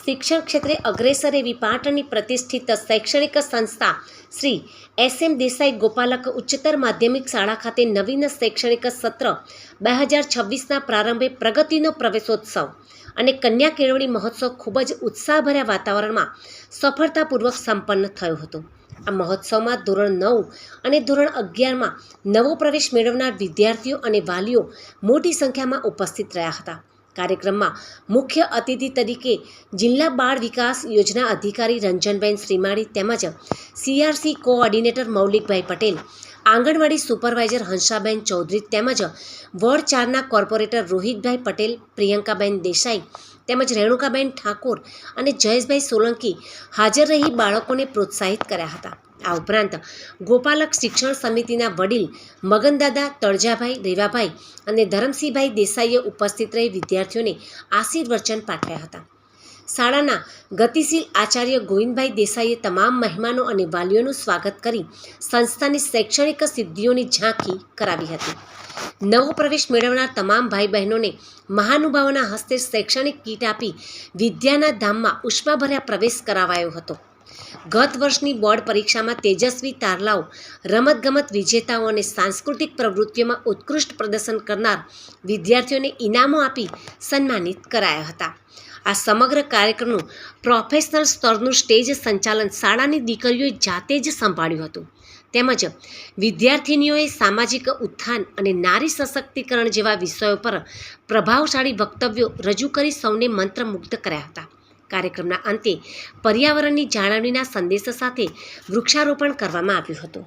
શિક્ષણ ક્ષેત્રે અગ્રેસર એવી પાટણની પ્રતિષ્ઠિત શૈક્ષણિક સંસ્થા શ્રી એસ.એમ. દેસાઈ ગોપાલક ઉચ્ચતર માધ્યમિક શાળા ખાતે નવીન શૈક્ષણિક સત્ર 2026ના પ્રારંભે પ્રગતિનો પ્રવેશોત્સવ અને કન્યા કેળવણી મહોત્સવ ખૂબ જ ઉત્સાહભર્યા વાતાવરણમાં સફળતાપૂર્વક સંપન્ન થયો હતો. આ મહોત્સવમાં ધોરણ 9 અને ધોરણ 11માં નવો પ્રવેશ મેળવનાર વિદ્યાર્થીઓ અને વાલીઓ મોટી સંખ્યામાં ઉપસ્થિત રહ્યા હતા. કાર્યક્રમમાં મુખ્ય અતિથિ તરીકે જિલ્લા બાળ વિકાસ યોજના અધિકારી રંજનબેન શ્રીમાળી તેમજ CRC કોઓર્ડિનેટર મૌલિકભાઈ પટેલ, આંગણવાડી સુપરવાઇઝર હંસાબેન ચૌધરી તેમજ વોર્ડ 4ના કોર્પોરેટર રોહિતભાઈ પટેલ, પ્રિયંકાબેન દેસાઈ તેમજ રેણુકાબેન ઠાકોર અને જયેશભાઈ સોલંકી હાજર રહી બાળકોને પ્રોત્સાહિત કર્યા હતા. આ ઉપરાંત ગોપાલક શિક્ષણ સમિતિના વડીલ મગનદાદા, તળજાભાઈ, રેવાભાઈ અને ધરમસિંહભાઈ દેસાઈએ ઉપસ્થિત રહી વિદ્યાર્થીઓને આશીર્વચન પાઠવ્યા હતા. શાળાના ગતિશીલ આચાર્ય ગોવિંદભાઈ દેસાઈએ તમામ મહેમાનો અને વાલીઓનું સ્વાગત કરી સંસ્થાની શૈક્ષણિક સિદ્ધિઓની ઝાંખી કરાવી હતી. નવો પ્રવેશ મેળવનાર તમામ ભાઈ બહેનોને મહાનુભાવોના હસ્તે શૈક્ષણિક કીટ આપી વિદ્યાના ધામમાં ઉષ્માભર્યા પ્રવેશ કરાવાયો હતો. ગત વર્ષની બોર્ડ પરીક્ષામાં તેજસ્વી તારલાઓ, રમતગમત વિજેતાઓ અને સાંસ્કૃતિક પ્રવૃત્તિઓમાં ઉત્કૃષ્ટ પ્રદર્શન કરનાર વિદ્યાર્થીઓને ઇનામો આપી સન્માનિત કરાયા હતા. આ સમગ્ર કાર્યક્રમનું પ્રોફેશનલ સ્તરનું સ્ટેજ સંચાલન શાળાની દીકરીઓએ જાતે જ સંભાળ્યું હતું. તેમજ વિદ્યાર્થિનીઓએ સામાજિક ઉત્થાન અને નારી સશક્તિકરણ જેવા વિષયો પર પ્રભાવશાળી વક્તવ્યો રજૂ કરી સૌને મંત્રમુગ્ધ કર્યા હતા. કાર્યક્રમના અંતે પર્યાવરણની જાળવણીના સંદેશ સાથે વૃક્ષારોપણ કરવામાં આવ્યું હતું.